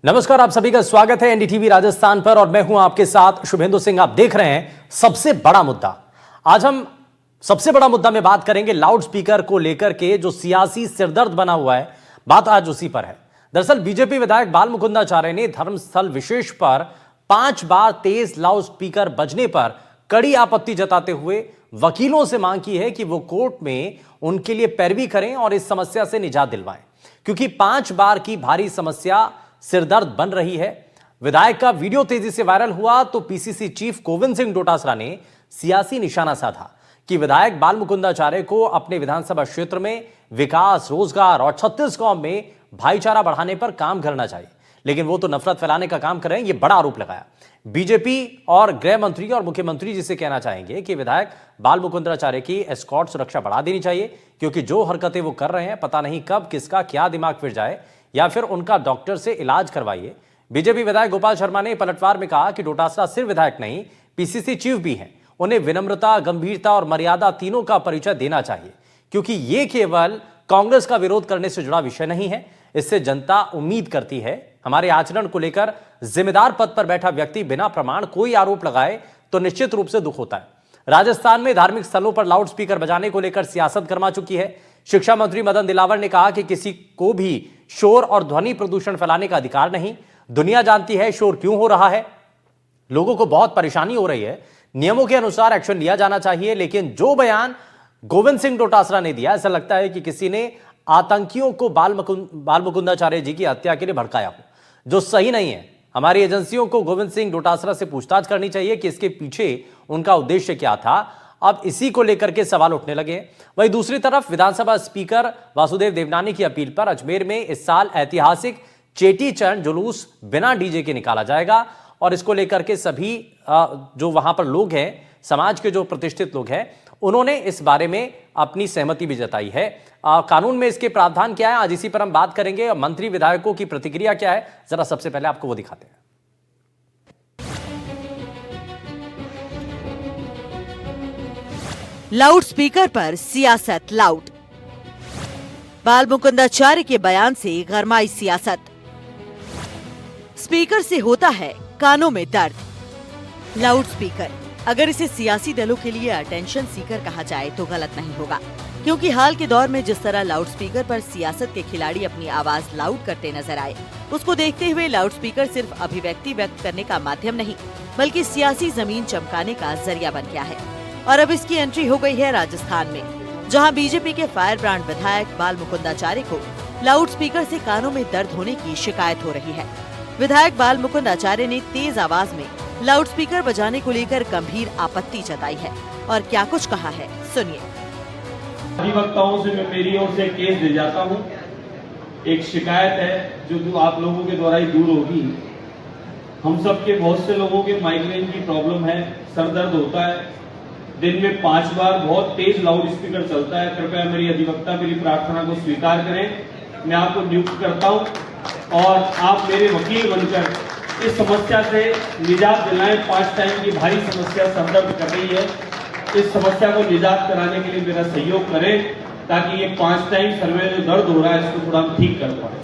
नमस्कार, आप सभी का स्वागत है एनडीटीवी राजस्थान पर और मैं हूं आपके साथ शुभेंदु सिंह। आप देख रहे हैं सबसे बड़ा मुद्दा। आज हम सबसे बड़ा मुद्दा में बात करेंगे लाउड स्पीकर को लेकर के जो सियासी सिरदर्द बना हुआ है। बात आज उसी पर है। दरअसल बीजेपी विधायक बाल मुकुंदाचार्य ने धर्मस्थल विशेष पर 5 बार तेज लाउड स्पीकर बजने पर कड़ी आपत्ति जताते हुए वकीलों से मांग की है कि वो कोर्ट में उनके लिए पैरवी करें और इस समस्या से निजात दिलवाएं, क्योंकि 5 बार की भारी समस्या सिरदर्द बन रही है। विधायक का वीडियो तेजी से वायरल हुआ तो पीसीसी चीफ गोविंद सिंह डोटासरा ने सियासी निशाना साधा कि विधायक बाल मुकुंदाचार्य को अपने विधानसभा क्षेत्र में विकास, रोजगार और छत्तीसगढ़ में भाईचारा बढ़ाने पर काम करना चाहिए, लेकिन वो तो नफरत फैलाने का काम कर रहे हैं। ये बड़ा आरोप लगाया। बीजेपी और गृह मंत्री और मुख्यमंत्री जी से कहना चाहेंगे कि विधायक बाल मुकुंदाचार्य की एस्कॉर्ट सुरक्षा बढ़ा देनी चाहिए, क्योंकि जो हरकतें वो कर रहे हैं पता नहीं कब किसका क्या दिमाग फिर जाए, या फिर उनका डॉक्टर से इलाज करवाइए। बीजेपी विधायक गोपाल शर्मा ने पलटवार में कहा कि डोटासरा सिर्फ विधायक नहीं, पीसीसी चीफ भी हैं। उन्हें विनम्रता, गंभीरता और मर्यादा तीनों का परिचय देना चाहिए, क्योंकि ये केवल कांग्रेस का विरोध करने से जुड़ा विषय नहीं है। इससे जनता उम्मीद करती है। हमारे आचरण को लेकर जिम्मेदार पद पर बैठा व्यक्ति बिना प्रमाण कोई आरोप लगाए तो निश्चित रूप से दुख होता है। राजस्थान में धार्मिक स्थलों पर लाउड स्पीकर बजाने को लेकर सियासत गर्मा चुकी है। शिक्षा मंत्री मदन दिलावर ने कहा कि किसी को भी शोर और ध्वनि प्रदूषण फैलाने का अधिकार नहीं। दुनिया जानती है शोर क्यों हो रहा है, लोगों को बहुत परेशानी हो रही है। नियमों के अनुसार एक्शन लिया जाना चाहिए, लेकिन जो बयान गोविंद सिंह डोटासरा ने दिया, ऐसा लगता है कि किसी ने आतंकियों को बाल मुकुंदाचार्य जी की हत्या के लिए भड़काया हो, जो सही नहीं है। हमारी एजेंसियों को गोविंद सिंह डोटासरा से पूछताछ करनी चाहिए कि इसके पीछे उनका उद्देश्य क्या था। अब इसी को लेकर के सवाल उठने लगे। वहीं दूसरी तरफ विधानसभा स्पीकर वासुदेव देवनानी की अपील पर अजमेर में इस साल ऐतिहासिक चेटी चंड जुलूस बिना डीजे के निकाला जाएगा और इसको लेकर के सभी जो वहां पर लोग हैं, समाज के जो प्रतिष्ठित लोग हैं, उन्होंने इस बारे में अपनी सहमति भी जताई है। कानून में इसके प्रावधान क्या है, आज इसी पर हम बात करेंगे। मंत्री विधायकों की प्रतिक्रिया क्या है, जरा सबसे पहले आपको वो दिखाते हैं। लाउड स्पीकर पर सियासत लाउड। बाल मुकुंदाचार्य के बयान से गरमाई सियासत। स्पीकर से होता है कानों में दर्द। लाउड स्पीकर, अगर इसे सियासी दलों के लिए अटेंशन सीकर कहा जाए तो गलत नहीं होगा, क्योंकि हाल के दौर में जिस तरह लाउड स्पीकर पर सियासत के खिलाड़ी अपनी आवाज लाउड करते नजर आए, उसको देखते हुए लाउड स्पीकर सिर्फ अभिव्यक्ति व्यक्त करने का माध्यम नहीं, बल्कि सियासी जमीन चमकाने का जरिया बन गया है। और अब इसकी एंट्री हो गई है राजस्थान में, जहां बीजेपी के फायर ब्रांड विधायक बाल मुकुंदाचार्य को लाउड स्पीकर से कानों में दर्द होने की शिकायत हो रही है। विधायक बाल मुकुंदाचार्य ने तेज आवाज में लाउड स्पीकर बजाने को लेकर गंभीर आपत्ति जताई है और क्या कुछ कहा है, सुनिए। अधिवक्ताओं से मैं मेरी ओर से केस दे जाता हूं। एक शिकायत है जो आप लोगों के द्वारा ही दूर होगी। हम सब के बहुत से लोगों के माइग्रेन की प्रॉब्लम है, सर दर्द होता है। दिन में 5 बार बहुत तेज लाउड स्पीकर चलता है। कृपया मेरी अधिवक्ता मेरी प्रार्थना को स्वीकार करें। मैं आपको नियुक्त करता हूं और आप मेरे वकील बनकर इस समस्या से निजात दिलाएं। 5 टाइम की भारी समस्या सर दर्द कर रही है। इस समस्या को निजात कराने के लिए मेरा सहयोग करें, ताकि ये 5 टाइम सर में जो दर्द हो रहा है इसको थोड़ा हम ठीक कर पाए।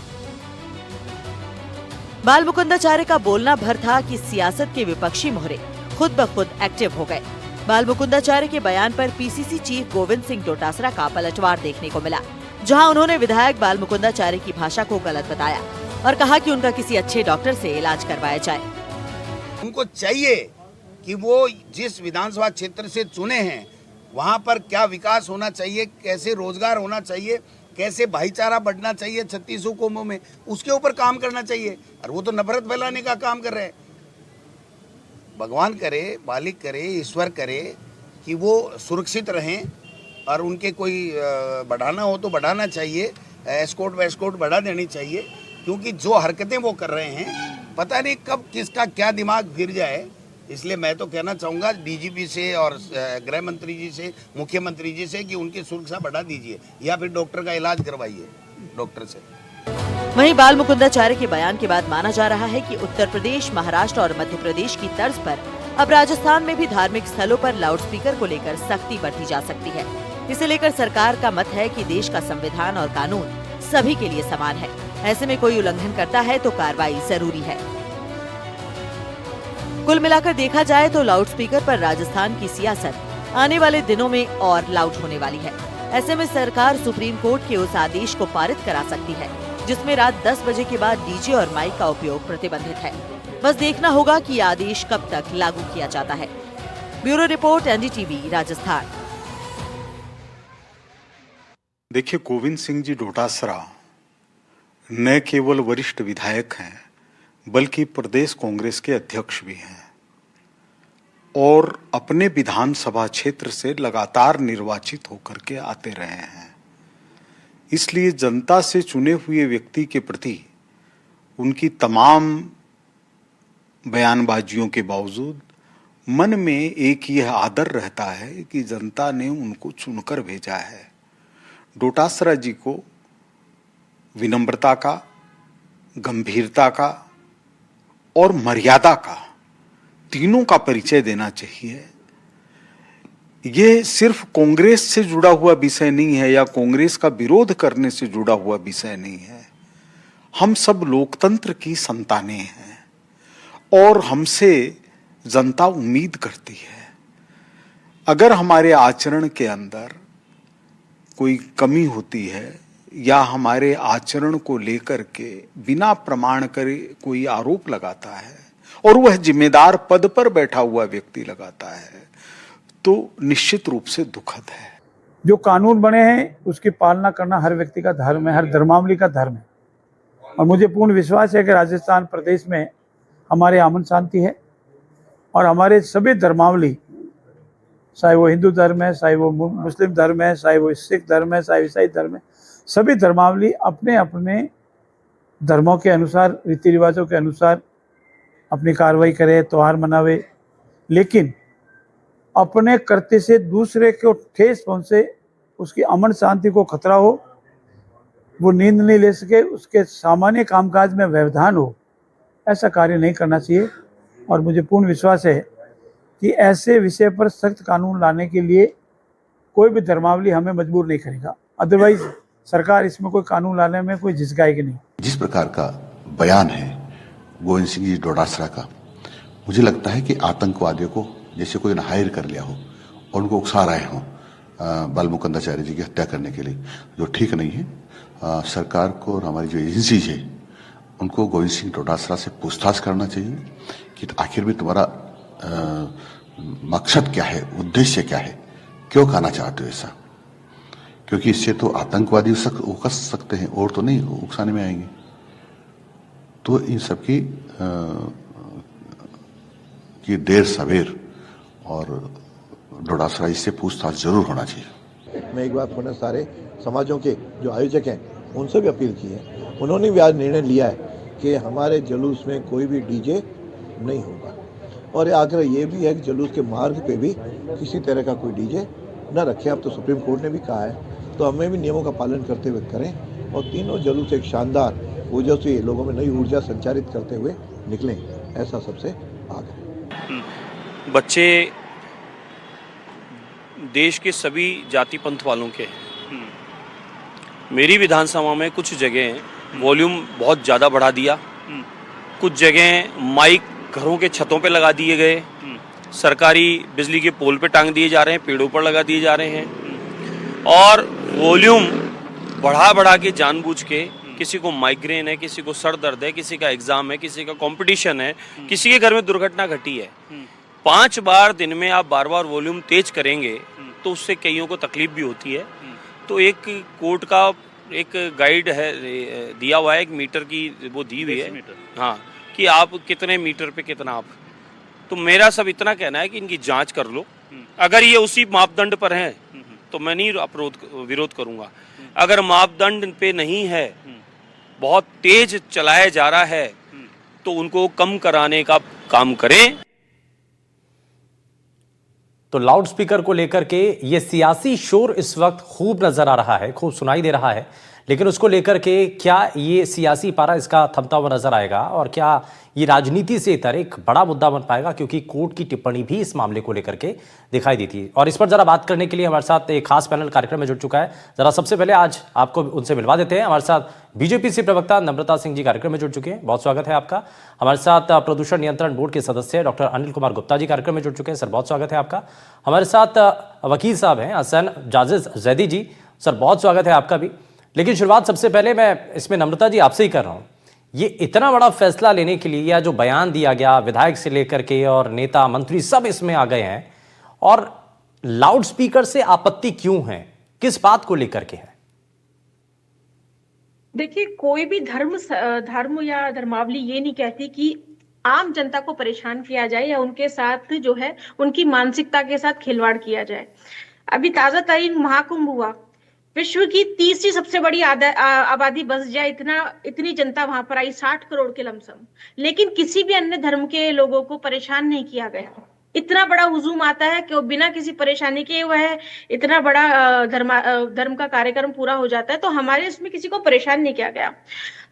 बाल मुकुंदाचार्य का बोलना भर था कि सियासत के विपक्षी मोहरे खुद ब खुद एक्टिव हो गए। बाल मुकुंदाचार्य के बयान पर पीसीसी चीफ गोविंद सिंह डोटासरा का पलटवार देखने को मिला, जहां उन्होंने विधायक बाल मुकुंदाचार्य की भाषा को गलत बताया और कहा कि उनका किसी अच्छे डॉक्टर से इलाज करवाया जाए। उनको चाहिए कि वो जिस विधानसभा क्षेत्र से चुने हैं वहां पर क्या विकास होना चाहिए, कैसे रोजगार होना चाहिए, कैसे भाईचारा बढ़ना चाहिए छत्तीसों कौमों में, उसके ऊपर काम करना चाहिए। और वो तो नफरत फैलाने का काम कर रहे हैं। भगवान करे, मालिक करे, ईश्वर करे कि वो सुरक्षित रहें और उनके कोई बढ़ाना हो तो बढ़ाना चाहिए, एस्कॉर्ट वेस्कॉर्ट बढ़ा देनी चाहिए, क्योंकि जो हरकतें वो कर रहे हैं पता नहीं कब किसका क्या दिमाग फिर जाए। इसलिए मैं तो कहना चाहूँगा डीजीपी से और गृह मंत्री जी से, मुख्यमंत्री जी से कि उनकी सुरक्षा बढ़ा दीजिए या फिर डॉक्टर का इलाज करवाइए डॉक्टर से। वहीं बाल मुकुंदाचार्य के बयान के बाद माना जा रहा है कि उत्तर प्रदेश, महाराष्ट्र और मध्य प्रदेश की तर्ज पर अब राजस्थान में भी धार्मिक स्थलों पर लाउड स्पीकर को लेकर सख्ती बरती जा सकती है। इसे लेकर सरकार का मत है कि देश का संविधान और कानून सभी के लिए समान है। ऐसे में कोई उल्लंघन करता है तो कार्रवाई जरूरी है। कुल मिलाकर देखा जाए तो लाउडस्पीकर पर राजस्थान की सियासत आने वाले दिनों में और लाउड होने वाली है। ऐसे में सरकार सुप्रीम कोर्ट के उस आदेश को पारित करा सकती है जिसमें रात 10 बजे के बाद डीजे और माइक का उपयोग प्रतिबंधित है। बस देखना होगा कि यह आदेश कब तक लागू किया जाता है। Bureau report, NDTV, Rajasthan. देखिए, गोविंद सिंह जी डोटासरा न केवल वरिष्ठ विधायक हैं बल्कि प्रदेश कांग्रेस के अध्यक्ष भी हैं और अपने विधानसभा क्षेत्र से लगातार निर्वाचित होकर के आते रहे हैं। इसलिए जनता से चुने हुए व्यक्ति के प्रति उनकी तमाम बयानबाजियों के बावजूद मन में एक यह आदर रहता है कि जनता ने उनको चुनकर भेजा है। डोटासरा जी को विनम्रता का, गंभीरता का और मर्यादा का, तीनों का परिचय देना चाहिए। ये सिर्फ कांग्रेस से जुड़ा हुआ विषय नहीं है या कांग्रेस का विरोध करने से जुड़ा हुआ विषय नहीं है। हम सब लोकतंत्र की संतानें हैं और हमसे जनता उम्मीद करती है। अगर हमारे आचरण के अंदर कोई कमी होती है या हमारे आचरण को लेकर के बिना प्रमाण करे कोई आरोप लगाता है और वह जिम्मेदार पद पर बैठा हुआ व्यक्ति लगाता है तो निश्चित रूप से दुखद है। जो कानून बने हैं उसकी पालना करना हर व्यक्ति का धर्म है, हर धर्मावलंबी का धर्म है और मुझे पूर्ण विश्वास है कि राजस्थान प्रदेश में हमारे अमन शांति है और हमारे सभी धर्मावलंबी, चाहे वो हिंदू धर्म है, चाहे वो मुस्लिम धर्म है, चाहे वो सिख धर्म है, चाहे ईसाई धर्म है, सभी धर्मावलंबी अपने अपने धर्मों के अनुसार, रीति रिवाजों के अनुसार अपनी कार्रवाई करे, त्योहार मनावे, लेकिन अपने करते से दूसरे को ठेस पहुंचे, उसकी अमन शांति को खतरा हो, वो नींद नहीं ले सके, उसके सामान्य कामकाज में व्यवधान हो, ऐसा कार्य नहीं करना चाहिए। और मुझे पूर्ण विश्वास है कि ऐसे विषय पर सख्त कानून लाने के लिए कोई भी धर्मावलंबी हमें मजबूर नहीं करेगा। अदरवाइज सरकार इसमें कोई कानून लाने में कोई झिझकाएगी नहीं। जिस प्रकार का बयान है गोविंद सिंह जी डोटासरा का, मुझे लगता है कि आतंकवादियों को जैसे कोई हायर कर लिया हो और उनको उकसा रहे हों बालमुकुंदाचार्य जी की हत्या करने के लिए, जो ठीक नहीं है। सरकार को और हमारी जो एजेंसीज है उनको गोविंद सिंह डोटासरा से पूछताछ करना चाहिए कि आखिर में तुम्हारा मकसद क्या है, उद्देश्य क्या है, क्यों कहना चाहते हो ऐसा, क्योंकि इससे तो आतंकवादी उकस सकते हैं और तो नहीं उकसाने में आएंगे। तो इन सब की देर सवेर और डोटासरा इससे पूछताछ जरूर होना चाहिए। मैं एक बार पुनः सारे समाजों के जो आयोजक हैं उनसे भी अपील की है। उन्होंने भी आज निर्णय लिया है कि हमारे जुलूस में कोई भी डीजे नहीं होगा और आग्रह ये भी है कि जुलूस के मार्ग पे भी किसी तरह का कोई डीजे न रखें। अब तो सुप्रीम कोर्ट ने भी कहा है, तो हमें भी नियमों का पालन करते हुए करें और तीनों जुलूस एक शानदार ऊर्जा से लोगों में नई ऊर्जा संचारित करते हुए निकलें, ऐसा सबसे आग्रह। बच्चे देश के सभी जाति पंथ वालों के हैं। मेरी विधानसभा में कुछ जगह वॉल्यूम बहुत ज़्यादा बढ़ा दिया, कुछ जगह माइक घरों के छतों पे लगा दिए गए, सरकारी बिजली के पोल पे टांग दिए जा रहे हैं, पेड़ों पर लगा दिए जा रहे हैं और वॉल्यूम बढ़ा के जानबूझ के, किसी को माइग्रेन है, किसी को सर दर्द है, किसी का एग्जाम है, किसी का कंपटीशन है, किसी के घर में दुर्घटना घटी है। 5 बार दिन में आप बार वॉल्यूम तेज करेंगे तो उससे कईयों को तकलीफ भी होती है। तो एक कोर्ट का एक गाइड है दिया हुआ है, एक मीटर की वो दी हुई है, हाँ, कि आप कितने मीटर पे कितना आप। तो मेरा सब इतना कहना है कि इनकी जांच कर लो। अगर ये उसी मापदंड पर हैं तो मैं नहीं विरोध करूंगा। अगर मापदंड पे नहीं है, बहुत तेज चलाया जा रहा है, तो उनको कम कराने का काम करें। तो लाउडस्पीकर को लेकर के ये सियासी शोर इस वक्त खूब नजर आ रहा है, खूब सुनाई दे रहा है। लेकिन उसको लेकर के क्या ये सियासी पारा इसका थमता हुआ नजर आएगा और क्या ये राजनीति से इतर एक बड़ा मुद्दा बन पाएगा, क्योंकि कोर्ट की टिप्पणी भी इस मामले को लेकर के दिखाई दी थी। और इस पर जरा बात करने के लिए हमारे साथ एक खास पैनल कार्यक्रम में जुड़ चुका है। जरा सबसे पहले आज आपको उनसे मिलवा देते हैं। हमारे साथ बीजेपी से प्रवक्ता नम्रता सिंह जी कार्यक्रम में जुड़ चुके हैं, बहुत स्वागत है आपका। हमारे साथ प्रदूषण नियंत्रण बोर्ड के सदस्य डॉक्टर अनिल कुमार गुप्ता जी कार्यक्रम में जुड़ चुके हैं, सर बहुत स्वागत है आपका। हमारे साथ वकील साहब हैं हसन जाजिज जैदी जी, सर बहुत स्वागत है आपका भी। लेकिन शुरुआत सबसे पहले मैं इसमें नम्रता जी आपसे ही कर रहा हूं, ये इतना बड़ा फैसला लेने के लिए या जो बयान दिया गया विधायक से लेकर के और नेता मंत्री सब इसमें आ गए हैं, और लाउड स्पीकर से आपत्ति क्यों है, किस बात को लेकर के है? देखिए, कोई भी धर्म या धर्मावली ये नहीं कहती कि आम जनता को परेशान किया जाए या उनके साथ जो है उनकी मानसिकता के साथ खिलवाड़ किया जाए। अभी ताजा तरीन महाकुंभ हुआ, विश्व की तीसरी सबसे बड़ी आबादी बस जाए, इतनी जनता वहां पर आई, 60 करोड़ के लमसम, लेकिन किसी भी अन्य धर्म के लोगों को परेशान नहीं किया गया। इतना बड़ा हुजूम आता है कि वो बिना किसी परेशानी के वह इतना बड़ा धर्म का कार्यक्रम पूरा हो जाता है, तो हमारे इसमें किसी को परेशान नहीं किया गया।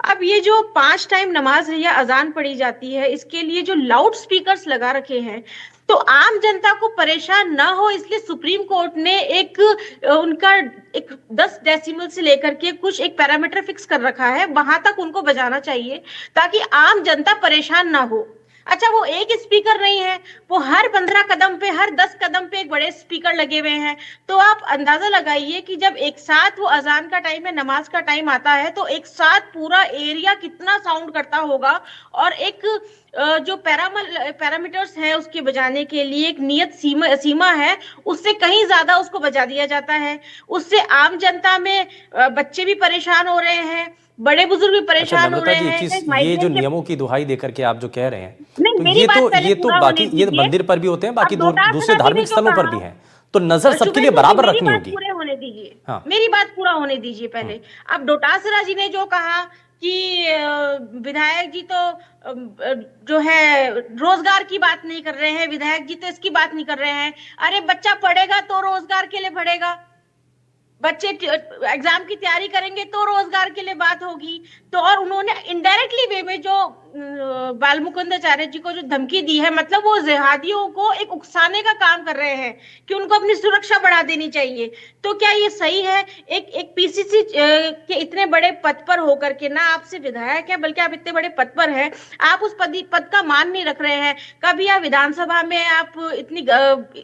अब ये जो 5 टाइम नमाज या अजान पढ़ी जाती है, इसके लिए जो लाउड स्पीकर्स लगा रखे हैं, तो आम जनता को परेशान ना हो इसलिए सुप्रीम कोर्ट ने उनका 10 डेसिमल से लेकर के कुछ एक पैरामीटर फिक्स कर रखा है, वहां तक उनको बजाना चाहिए ताकि आम जनता परेशान ना हो। अच्छा, वो एक स्पीकर नहीं है, वो हर 15 कदम पे, हर 10 कदम पे एक बड़े स्पीकर लगे हुए हैं। तो आप अंदाजा लगाइए कि जब एक साथ वो अजान का टाइम है, नमाज का टाइम आता है, तो एक साथ पूरा एरिया कितना साउंड करता होगा। और एक जो पैरामीटर्स है उसके बजाने के लिए एक नियत सीमा है, उससे कहीं ज्यादा उसको बजा दिया जाता है। उससे आम जनता में बच्चे भी परेशान हो रहे हैं, बड़े बुजुर्ग भी परेशान हो रहे हैं। ये जो नियमों की दुहाई देकर के आप जो कह रहे हैं, तो ये तो बाकी ये मंदिर पर भी होते हैं, बाकी दूसरे धार्मिक स्थलों पर भी हैं, तो नजर सबके लिए बराबर रखनी होगी। पूरे होने दीजिए, हाँ। मेरी बात पूरा होने दीजिए पहले। अब डोटासरा जी ने जो कहा कि विधायक जी तो जो है रोजगार की बात नहीं कर रहे हैं, विधायक जी तो इसकी बात नहीं कर रहे हैं। अरे बच्चा पढ़ेगा तो रोजगार के लिए पढ़ेगा, बच्चे एग्जाम की तैयारी करेंगे तो रोजगार के लिए बात होगी। तो और उन्होंने इनडायरेक्टली वे में जो बाल मुकुंदाचार्य जी को जो धमकी दी है, मतलब वो जिहादियों को एक उकसाने का काम कर रहे हैं कि उनको अपनी सुरक्षा बढ़ा देनी चाहिए। तो क्या ये सही है? एक पीसीसी के इतने बड़े पद पर होकर के, ना आपसे विधायक है बल्कि आप इतने बड़े पद पर हैं, आप उस पद का मान नहीं रख रहे हैं। कभी आप विधानसभा में आप इतनी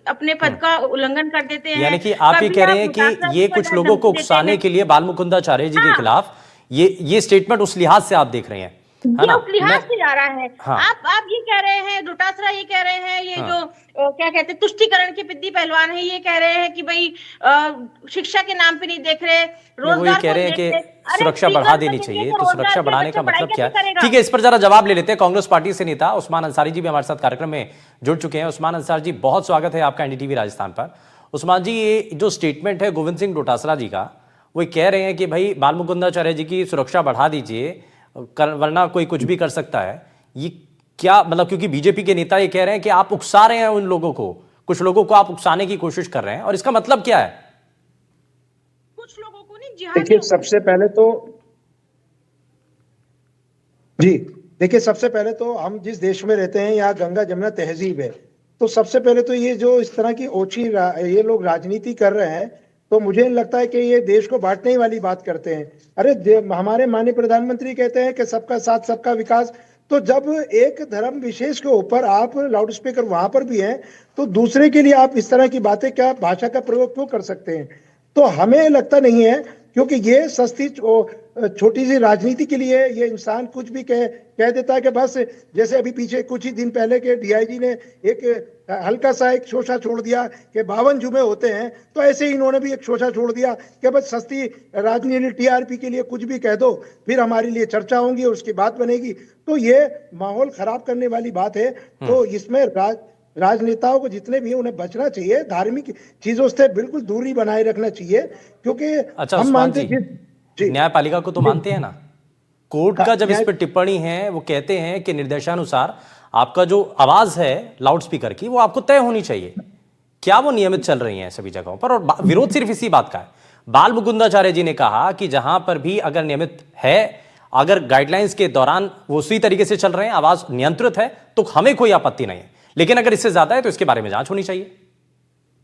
अपने पद का उल्लंघन कर देते हैं, यानी कि आप ये कह रहे हैं कि ये कुछ लोगों को उकसाने के लिए बाल मुकुंदाचार्य जी के खिलाफ ये स्टेटमेंट उस लिहाज से आप देख रहे हैं, है ना? उस लिहाज से जा रहा है। हाँ। आप ये कह रहे हैं, डोटासरा ये कह रहे हैं, ये हाँ। जो क्या कहते हैं तुष्टिकरण के पिद्दी पहलवान है, ये कह रहे हैं कि भाई शिक्षा के नाम पे नहीं देख रहे, रोजगार कह रहे हैं कि सुरक्षा बढ़ा देनी चाहिए। तो सुरक्षा बढ़ाने का मतलब क्या है? ठीक है, इस पर जरा जवाब ले लेते हैं। कांग्रेस पार्टी से नेता उस्मान अंसारी जी भी हमारे साथ कार्यक्रम में जुड़ चुके हैं। उस्मान अंसारी जी, बहुत स्वागत है आपका एनडीटीवी राजस्थान पर। उस्मान जी, ये जो स्टेटमेंट है गोविंद सिंह डोटासरा जी का, वो कह रहे हैं कि भाई बाल मुकुंदाचार्य जी की सुरक्षा बढ़ा दीजिए, वरना कोई कुछ भी कर सकता है। ये क्या मतलब, क्योंकि बीजेपी के नेता ये कह रहे हैं कि आप उकसा रहे हैं उन लोगों को, कुछ लोगों को आप उकसाने की कोशिश कर रहे हैं, और इसका मतलब क्या है? कुछ लोगों को नहीं, देखिए सबसे पहले तो हम जिस देश में रहते हैं, यहाँ गंगा जमुना तहजीब है, तो सबसे पहले तो ये जो इस तरह की ओछी ये लोग राजनीति कर रहे हैं, तो मुझे लगता है कि ये देश को बांटने वाली बात करते हैं। अरे हमारे माननीय प्रधानमंत्री कहते हैं कि सबका साथ सबका विकास, तो जब एक धर्म विशेष के ऊपर आप लाउड स्पीकर वहां पर भी हैं, तो दूसरे के लिए आप इस तरह की बातें, क्या भाषा का प्रयोग क्यों कर सकते हैं? तो हमें लगता नहीं है, क्योंकि ये सस्ती छोटी सी राजनीति के लिए ये इंसान कुछ भी कह देता है कि बस, जैसे अभी पीछे कुछ ही दिन पहले के डीआईजी ने एक हल्का सा एक शोषा छोड़ दिया कि 52 जुमे होते हैं, तो ऐसे ही इन्होंने भी एक शोषा छोड़ दिया कि बस सस्ती राजनीति टीआरपी के लिए कुछ भी कह दो, फिर हमारे लिए चर्चा होंगी और उसकी बात बनेगी। तो ये माहौल खराब करने वाली बात है। तो इसमें राजनेताओं को जितने भी उन्हें बचना चाहिए, धार्मिक चीजों से बिल्कुल दूरी बनाए रखना चाहिए, क्योंकि अच्छा, हम मानते न्यायपालिका को तो मानते हैं ना, कोर्ट का जब इस पर टिप्पणी है, वो कहते हैं कि निर्देशानुसार आपका जो आवाज है लाउड स्पीकर की, वो आपको तय होनी चाहिए। क्या वो नियमित चल रही है सभी जगहों पर? और विरोध सिर्फ इसी बात का है, बाल मुकुंदाचार्य जी ने कहा कि जहां पर भी अगर नियमित है, अगर गाइडलाइंस के दौरान वो उसी तरीके से चल रहे हैं, आवाज नियंत्रित है, तो हमें कोई आपत्ति नहीं है, लेकिन अगर इससे ज्यादा है तो इसके बारे में जांच होनी चाहिए।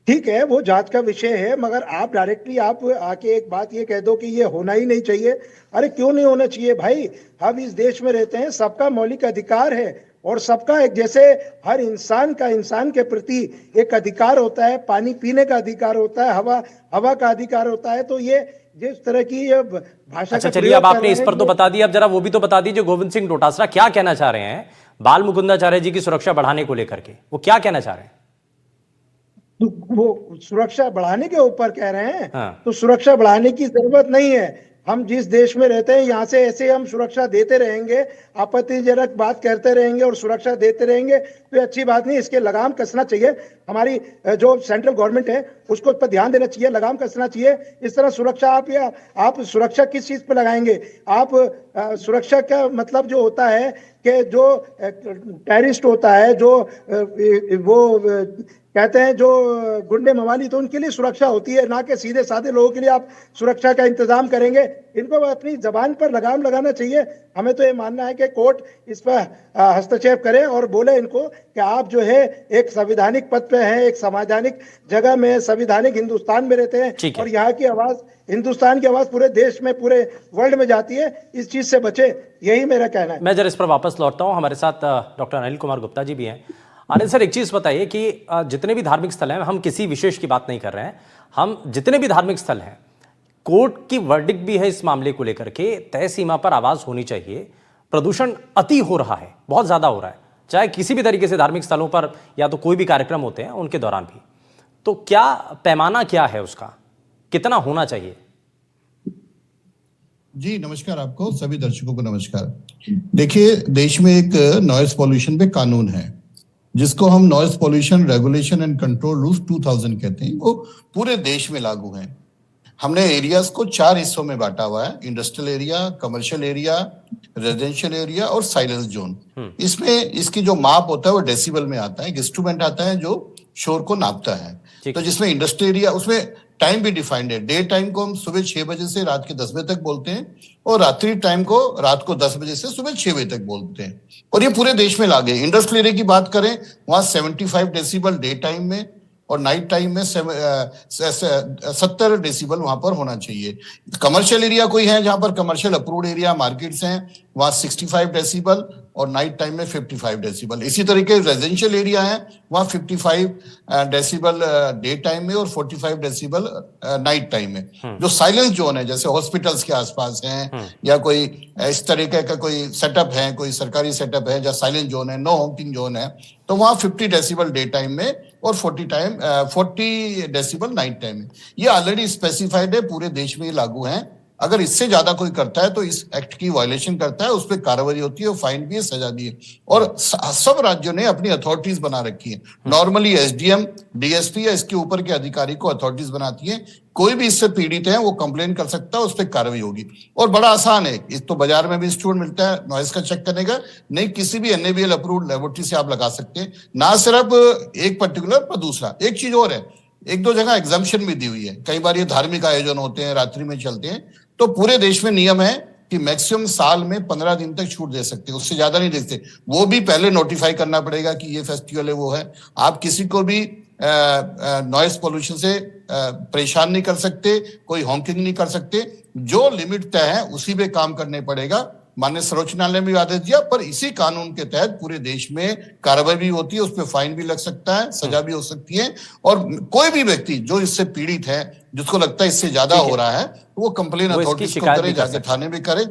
ठीक है, वो जांच का विषय है, मगर आप डायरेक्टली आप आके एक बात ये कह दो कि ये होना ही नहीं चाहिए। अरे क्यों नहीं होना चाहिए भाई? हम इस देश में रहते हैं, सबका मौलिक अधिकार है और सबका एक जैसे हर इंसान का इंसान के प्रति एक अधिकार होता है, पानी पीने का अधिकार होता है, हवा का अधिकार होता है। तो ये जिस तरह की ये भाषा अच्छा चलिए, अब आपने इस पर तो बता दिया, अब जरा वो भी तो बता दीजिए गोविंद सिंह डोटासरा क्या कहना चाह रहे हैं बाल मुकुंदाचार्य जी की सुरक्षा बढ़ाने को लेकर के, वो क्या कहना चाह रहे हैं? वो सुरक्षा बढ़ाने के ऊपर कह रहे हैं। हाँ। तो सुरक्षा बढ़ाने की जरूरत नहीं है। हम जिस देश में रहते हैं यहाँ से ऐसे हम सुरक्षा देते रहेंगे, आपत्तिजनक बात करते रहेंगे और सुरक्षा देते रहेंगे तो ये अच्छी बात नहीं। इसके लगाम कसना चाहिए। हमारी जो सेंट्रल गवर्नमेंट है उसको इस पर ध्यान देना चाहिए, लगाम कसना चाहिए। इस तरह सुरक्षा आप सुरक्षा किस चीज पे लगाएंगे? आप सुरक्षा का मतलब जो होता है कि जो टेररिस्ट होता है, जो वो कहते हैं जो गुंडे मवाली, तो उनके लिए सुरक्षा होती है, ना कि सीधे साधे लोगों के लिए आप सुरक्षा का इंतजाम करेंगे। इनको अपनी जबान पर लगाम लगाना चाहिए। हमें तो ये मानना है कि कोर्ट इस पर हस्तक्षेप करे और बोले इनको कि आप जो है एक संवैधानिक पद पे हैं, एक संवैधानिक जगह में, संवैधानिक हिंदुस्तान में रहते हैं और यहाँ की आवाज, हिंदुस्तान की आवाज पूरे देश में, पूरे वर्ल्ड में जाती है। इस चीज से बचे, यही मेरा कहना है। मैं जरा इस पर वापस लौटता हूं। हमारे साथ डॉक्टर अनिल कुमार गुप्ता जी भी हैं। अनिल सर, एक चीज बताइए कि जितने भी धार्मिक स्थल हैं, हम किसी विशेष की बात नहीं कर रहे हैं, हम जितने भी धार्मिक स्थल हैं, कोर्ट की वर्डिक्ट भी है इस मामले को लेकर के, तय सीमा पर आवाज होनी चाहिए। प्रदूषण अति हो रहा है, बहुत ज्यादा हो रहा है, चाहे किसी भी तरीके से धार्मिक स्थलों पर या तो कोई भी कार्यक्रम होते हैं उनके दौरान भी। तो क्या पैमाना क्या है उसका, कितना होना चाहिए? जी नमस्कार, आपको सभी दर्शकों को नमस्कार। देखिए, देश में एक नॉइज पॉल्यूशन पे कानून है जिसको हम noise pollution regulation and control rules 2000 कहते हैं। वो पूरे देश में लागू है। हमने एरियाज को 4 हिस्सों में बांटा हुआ है: industrial area, commercial area, residential area और साइलेंस जोन। इसमें इसकी जो माप होता है वो डेसिबल में आता है। एक इंस्ट्रूमेंट आता है जो शोर को नापता है। तो जिसमें इंडस्ट्रियल एरिया, उसमें टाइम भी डिफाइंड है। डे टाइम को हम सुबह 6 बजे से रात के 10 बजे तक बोलते हैं और रात्रि टाइम को रात को 10 बजे से सुबह 6 बजे तक बोलते हैं, और ये पूरे देश में लागू है। इंडस्ट्रियल एरिया की बात करें, वहां 75 डेसिबल डे टाइम में और नाइट टाइम में 70 डेसिबल वहां पर होना चाहिए। कमर्शियल एरिया कोई है जहां पर कमर्शियल अप्रूव्ड एरिया मार्केट्स हैं, वहां 65 डेसिबल और नाइट टाइम में 55 डेसिबल। इसी तरीके रेजिडेंशियल एरिया है, वहां 55 डेसिबल डे टाइम में और 45 डेसिबल नाइट टाइम में। जो साइलेंस जोन है, जैसे हॉस्पिटल्स के आसपास हैं या कोई इस तरीके का कोई सेटअप है, कोई सरकारी सेटअप है जहाँ साइलेंस जोन है, नो हॉकिंग जोन है, तो वहां 50 डेसिबल डे टाइम में और 40 डेसिबल नाइट टाइम में। ये ऑलरेडी स्पेसिफाइड है, पूरे देश में ये लागू है। अगर इससे ज्यादा कोई करता है तो इस एक्ट की वायलेशन करता है, उस पर कार्रवाई होती है और फाइन भी है, सजा भी है। और सब राज्यों ने अपनी अथॉरिटीज बना रखी है। नॉर्मली एसडीएम, डीएसपी या इसके ऊपर के अधिकारी को अथॉरिटीज बनाती है। कोई भी इससे पीड़ित है वो कंप्लेन कर सकता है, उस पर कार्रवाई होगी। और बड़ा आसान है, इस तो बाजार में भी इंस्ट्रूमेंट मिलता है नॉइज का चेक करने का, नहीं किसी भी एनएबीएल अप्रूव्ड लेबोरेटरी से आप लगा सकते हैं। ना सिर्फ एक पर्टिकुलर पर दूसरा, एक चीज और है, 1-2 जगह एग्जम्पशन भी दी हुई है। कई बार ये धार्मिक आयोजन होते हैं, रात्रि में चलते हैं, तो पूरे देश में नियम है कि मैक्सिमम साल में 15 दिन तक छूट दे सकते हैं, उससे ज्यादा नहीं दे सकते। वो भी पहले नोटिफाई करना पड़ेगा कि ये फेस्टिवल है, वो है। आप किसी को भी नॉइज पोल्यूशन से परेशान नहीं कर सकते, कोई हॉकिंग नहीं कर सकते। जो लिमिट तय है उसी पे काम करने पड़ेगा। माननीय सर्वोच्च न्यायालय ने भी आदेश दिया, पर इसी कानून के तहत पूरे देश में कार्रवाई भी होती है, उस पर फाइन भी लग सकता है, सजा भी हो सकती है। और कोई भी व्यक्ति जो इससे पीड़ित है, जिसको लगता है इससे ज्यादा हो रहा है, वो कंप्लेन अथॉरिटीज को करे, जाके थाने भी करे।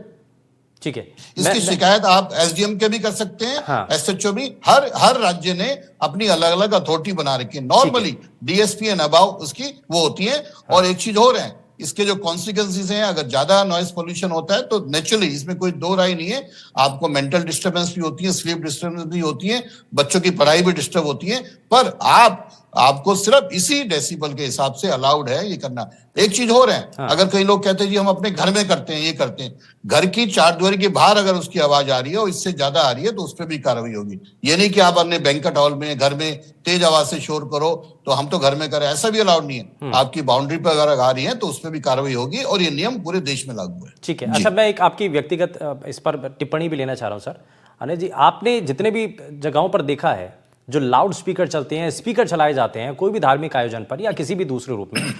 ठीक है, इसकी शिकायत आप एसडीएम के भी कर सकते हैं, एसएचओ भी। हर राज्य ने अपनी अलग अलग अथॉरिटी बना रखी है। नॉर्मली डीएसपी एंड अबाव उसकी वो होती है। और एक चीज और है, इसके जो कॉन्सिक्वेंसेज हैं, अगर ज्यादा नॉइज पोल्यूशन होता है तो नेचुरली, इसमें कोई दो राय नहीं है, आपको मेंटल डिस्टर्बेंस भी होती है, स्लीप डिस्टर्बेंस भी होती है, बच्चों की पढ़ाई भी डिस्टर्ब होती है। पर आप आपको सिर्फ इसी डेसिबल के हिसाब से अलाउड है ये करना। एक चीज और है, हाँ। अगर कई लोग कहते हैं जी हम अपने घर में करते हैं, ये करते हैं, घर की चारदीवारी के बाहर अगर उसकी आवाज आ रही है और इससे ज्यादा आ रही है तो उस पर भी कार्रवाई होगी। ये नहीं कि आप अपने बैंक्वेट हॉल में, घर में तेज आवाज से शोर करो तो हम तो घर में करें, ऐसा भी अलाउड नहीं है। आपकी बाउंड्री पर अगर आ रही है तो उसमें भी कार्रवाई होगी और ये नियम पूरे देश में लागू है। ठीक है। अच्छा, मैं एक आपकी व्यक्तिगत इस पर टिप्पणी भी लेना चाह रहा हूं सर। अनिल जी, आपने जितने भी जगहों पर देखा है जो लाउड स्पीकर चलते हैं, स्पीकर चलाए जाते हैं कोई भी धार्मिक आयोजन पर या किसी भी दूसरे रूप में,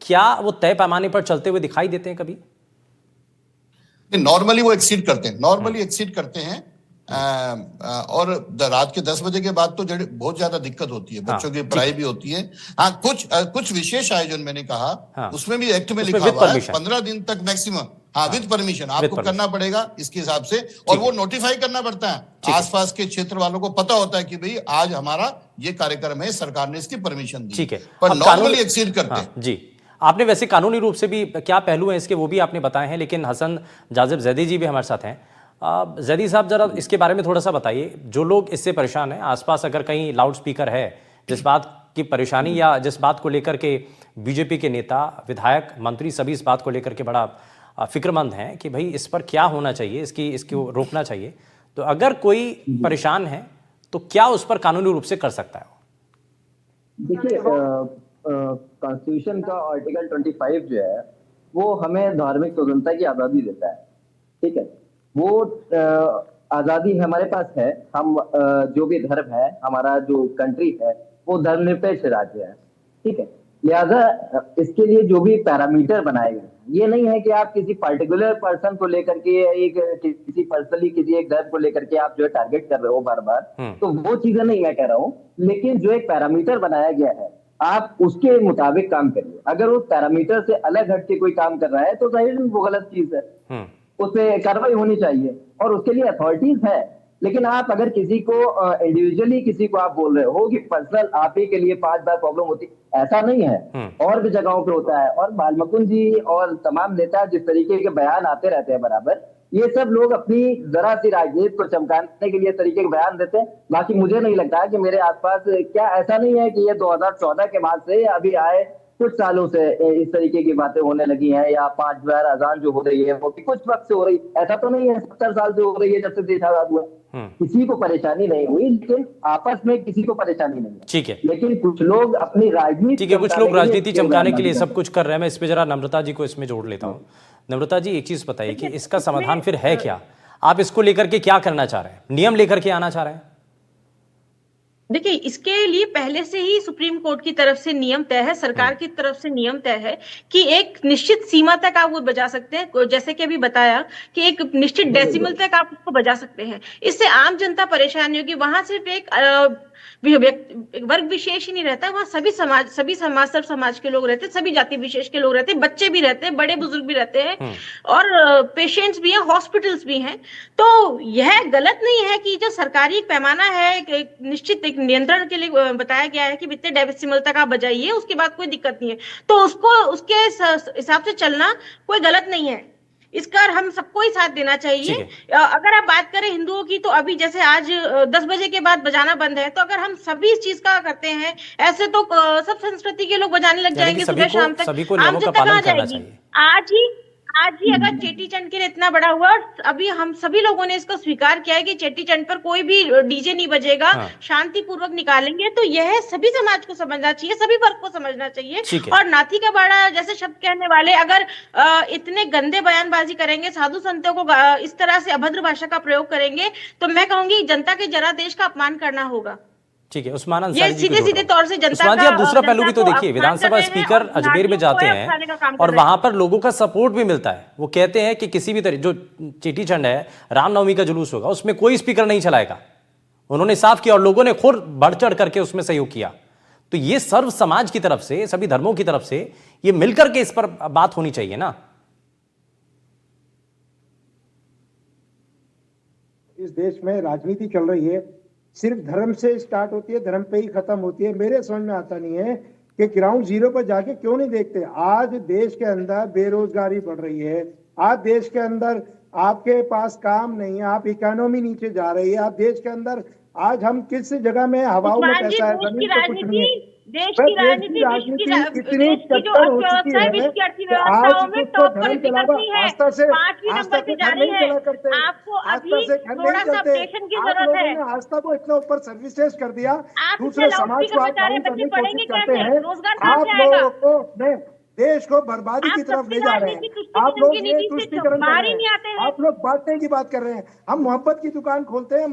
क्या वो तय पैमाने पर चलते हुए दिखाई देते हैं कभी? नॉर्मली वो एक्सीड करते हैं, नॉर्मली एक्सीड करते हैं। और रात के 10 बजे के बाद तो बहुत ज्यादा दिक्कत होती है, बच्चों की पढ़ाई भी होती है। हाँ, कुछ विशेष आयोजन मैंने कहा उसमें भी एक्ट में लिखा हुआ है 15 दिन तक मैक्सिमम, हाँ विद परमिशन आपको करना पड़ेगा इसके हिसाब से, और वो नोटिफाई करना पड़ता है। आसपास के क्षेत्र वालों को पता होता है कि भाई आज हमारा ये कार्यक्रम है, सरकार ने इसकी परमिशन दी। ठीक है, पर नॉर्मली एक्सीड करते हैं। जी, आपने वैसे कानूनी रूप से भी क्या पहलू हैं इसके वो भी आपने बताए हैं, लेकिन हसन जाजिब जैदी जी भी हमारे साथ हैं। जैदी साहब, जरा इसके बारे में थोड़ा सा बताइए। जो लोग इससे परेशान हैं, आसपास अगर कहीं लाउड स्पीकर है, जिस बात की परेशानी या जिस बात को लेकर के बीजेपी के नेता, विधायक, मंत्री सभी इस बात को लेकर के बड़ा फिक्रमंद हैं कि भाई इस पर क्या होना चाहिए, इसको रोकना चाहिए, तो अगर कोई परेशान है तो क्या उस पर कानूनी रूप से कर सकता है? देखिए, कॉन्स्टिट्यूशन का आर्टिकल 25 जो है वो हमें धार्मिक स्वतंत्रता की आज़ादी देता है। ठीक है, वो आज़ादी हमारे पास है। हम जो भी धर्म है, हमारा जो कंट्री है वो धर्मनिरपेक्ष राज्य है। ठीक है, लिहाजा इसके लिए जो भी पैरामीटर बनाए गए, ये नहीं है कि आप किसी पर्टिकुलर पर्सन को लेकर के किसी पर्सनली किसी एक धर्म को लेकर के आप जो है टारगेट कर रहे हो बार बार, तो वो चीजें नहीं मैं कह रहा हूँ। लेकिन जो एक पैरामीटर बनाया गया है आप उसके मुताबिक काम करिए। अगर उस पैरामीटर से अलग हट के कोई काम कर रहा है तो जाहिर वो गलत चीज है, उस पर कार्रवाई होनी चाहिए और उसके लिए अथॉरिटीज है। लेकिन आप अगर किसी को इंडिविजुअली किसी को आप बोल रहे हो कि पर्सनल आप ही के लिए 5 बार प्रॉब्लम होती, ऐसा नहीं है, और भी जगहों पे होता है। और बालमुकुंद जी और तमाम नेता जिस तरीके के बयान आते रहते हैं बराबर, ये सब लोग अपनी जरा सी राजनीति को चमकाने के लिए तरीके के बयान देते हैं। बाकी मुझे नहीं लगता कि मेरे आसपास, क्या ऐसा नहीं है कि ये 2014 के बाद से अभी आए कुछ सालों से इस तरीके की बातें होने लगी हैं, या 5 बार अजान जो हो रही है वो भी कुछ वक्त से हो रही, ऐसा तो नहीं है 70 साल से हो रही है जब से देश आजाद हुआ। किसी को परेशानी नहीं हुई, लेकिन आपस में किसी को परेशानी नहीं है। ठीक है, लेकिन कुछ लोग अपनी राजनीति, ठीक है, कुछ लोग राजनीति चमकाने के लिए सब कुछ कर रहे हैं। मैं इस पे जरा नम्रता जी को इसमें जोड़ लेता हूँ। नम्रता जी, एक चीज बताइए कि इसका समाधान फिर है क्या? आप इसको लेकर के क्या करना चाह रहे हैं? नियम लेकर के आना चाह रहे हैं? देखिए, इसके लिए पहले से ही सुप्रीम कोर्ट की तरफ से नियम तय है, सरकार की तरफ से नियम तय है कि एक निश्चित सीमा तक आप वो बजा सकते हैं। जैसे कि अभी बताया कि एक निश्चित डेसिमल तक आप उसको बजा सकते हैं। इससे आम जनता परेशान होगी। वहां सिर्फ एक वर्ग विशेष ही नहीं रहता, वहाँ सभी समाज, सब समाज के लोग रहते हैं, सभी जाति विशेष के लोग रहते हैं, बच्चे भी रहते हैं, बड़े बुजुर्ग भी रहते हैं और पेशेंट्स भी हैं, हॉस्पिटल्स भी हैं। तो यह गलत नहीं है कि जो सरकारी पैमाना है, एक निश्चित एक नियंत्रण के लिए बताया गया है कि इतने डेसिमल तक आप बजाइए, उसके बाद कोई दिक्कत नहीं है, तो उसके हिसाब से चलना कोई गलत नहीं है। इसका हम सबको ही साथ देना चाहिए। अगर आप बात करें हिंदुओं की, तो अभी जैसे आज 10 बजे के बाद बजाना बंद है, तो अगर हम सभी इस चीज का करते हैं ऐसे, तो सब संस्कृति के लोग बजाने लग जाएंगे सुबह शाम तक, आम जनता कहाँ जाएगी? आज ही अगर चेटी चंड के लिए इतना बड़ा हुआ, अभी हम सभी लोगों ने इसको स्वीकार किया है कि चेटी चंड पर कोई भी डीजे नहीं बजेगा, शांति पूर्वक निकालेंगे। तो यह सभी समाज को समझना चाहिए, सभी वर्ग को समझना चाहिए। और नाथी का बाड़ा जैसे शब्द कहने वाले अगर इतने गंदे बयानबाजी करेंगे, साधु संतों को इस तरह से अभद्र भाषा का प्रयोग करेंगे, तो मैं कहूंगी जनता के जरा देश का अपमान करना होगा। ठीक है, उस्मान अंसारी जी, सीधे तौर से जनता उस्मान जी, आप दूसरा पहलू भी तो देखिए। विधानसभा स्पीकर अजमेर में जाते हैं और वहां पर लोगों का सपोर्ट भी मिलता है। वो कहते हैं कि किसी भी तरह जो चेटी चंड है, रामनवमी का जुलूस होगा, उसमें कोई स्पीकर नहीं चलाएगा। उन्होंने साफ किया और लोगों ने खुद बढ़ चढ़ करके उसमें सहयोग किया। तो ये सर्व समाज की तरफ से, सभी धर्मों की तरफ से ये मिलकर के इस पर बात होनी चाहिए ना। इस देश में राजनीति चल रही है, सिर्फ धर्म से स्टार्ट होती है, धर्म पे ही खत्म होती है। मेरे समझ में आता नहीं है कि ग्राउंड जीरो पर जाके क्यों नहीं देखते। आज देश के अंदर बेरोजगारी बढ़ रही है, आज देश के अंदर आपके पास काम नहीं है, आप इकोनॉमी नीचे जा रही है, आप देश के अंदर आज हम किस जगह में हवाओं में पैसा है, जमीन पे कुछ नहीं है। देश की राजनीति इतनी देश की जो कट्टर हो चुकी अर्थव्यवस्था है, है विश्व की कि अर्थव्यवस्थाओं आज में उसको टॉप पर धर्म के टिकट अलावा नहीं है, आस्था से 5वीं नंबर पे घर जारी नहीं है। चला करते। आपको आस्था अभी से घर थोड़ा नहीं सा चलते। अपडेशन की आप जरूरत लोगों है। ने आस्था को इतना ऊपर सर्विसेज कर दिया, आप दूसरे इतने समाज लाउडस्पीकर को में आप जा रहे डाउन हैं, करने बच्चे की कोशिश पढ़ेंगे करते कैसे? हैं। रोजगार कहाँ आप से आएगा? लोगों को नहीं, देश को बर्बादी की आप तरफ सबकी ले जा रहे राजनीति हैं। तुष्टिकरण आप लोग की ये नीति से तुष्टिकरण कर बाहर रहे ही नहीं आते हैं। हैं। आप लोग बांटने की बात कर रहे हैं। हम मोहब्बत की दुकान खोलते हैं,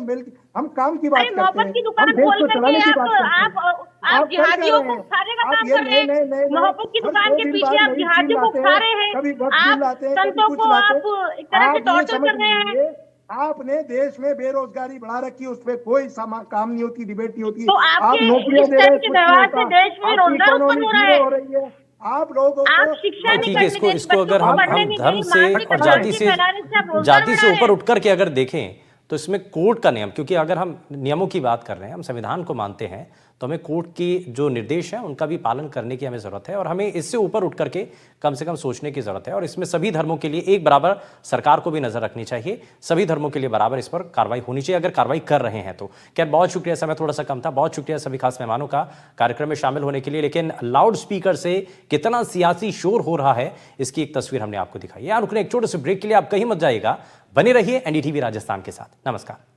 हम काम की बात अरे करते मोहब्बत हैं, की हम दुकान देश खोल को करके चलाने की आप बात करते हैं। आप क्या कर जिहादियों रहे को हैं? उकसाने का आप काम ये कर रहे हैं। नए मोहब्बत की हर दुकान 2 के दिन पीछे बाद आप नई चीज जिहादियों को लाते उकसा हैं, रहे हैं। कभी वक्त आप लाते हैं, कभी संतों कुछ को लाते आप हैं। एक तरह से आप ये टॉर्चर समझ कर रहे हैं। लीजिए, आपने देश में बेरोजगारी बढ़ा रखी है, उस पर कोई काम नहीं होती, डिबेट नहीं होती। तो आप आपके नौकरियां इस दे रहे टाइप हैं, के कुछ नहीं व्यवहार से होता। देश में आपकी रोजगार उत्पन्न इकोनॉमी हो रहा जीरो है। हो रही है। आप लोगों आप को शिक्षा नहीं ठीक है, करने दे रहे, इसको बच्चों अगर को हम पढ़ने नहीं दे धर्म रहे, से मानसिक और अशांति फैलाने से आप रोजगार जाति बढ़ा से रहे ऊपर हैं। उठ करके अगर देखें तो इसमें कोर्ट का नियम, क्योंकि अगर हम नियमों की बात कर रहे हैं, हम संविधान को मानते हैं, तो हमें कोर्ट की जो निर्देश हैं उनका भी पालन करने की हमें जरूरत है और हमें इससे ऊपर उठ करके कम से कम सोचने की जरूरत है। और इसमें सभी धर्मों के लिए एक बराबर सरकार को भी नजर रखनी चाहिए, सभी धर्मों के लिए बराबर इस पर कार्रवाई होनी चाहिए अगर कार्रवाई कर रहे हैं तो। खैर, बहुत शुक्रिया, समय थोड़ा सा कम था। बहुत शुक्रिया सभी खास मेहमानों का कार्यक्रम में शामिल होने के लिए। लेकिन लाउड स्पीकर से कितना सियासी शोर हो रहा है, इसकी एक तस्वीर हमने आपको दिखाई है। रुकने एक छोटे से ब्रेक के लिए, आप कहीं मत जाइएगा, बने रहिए एनडीटीवी राजस्थान के साथ। नमस्कार।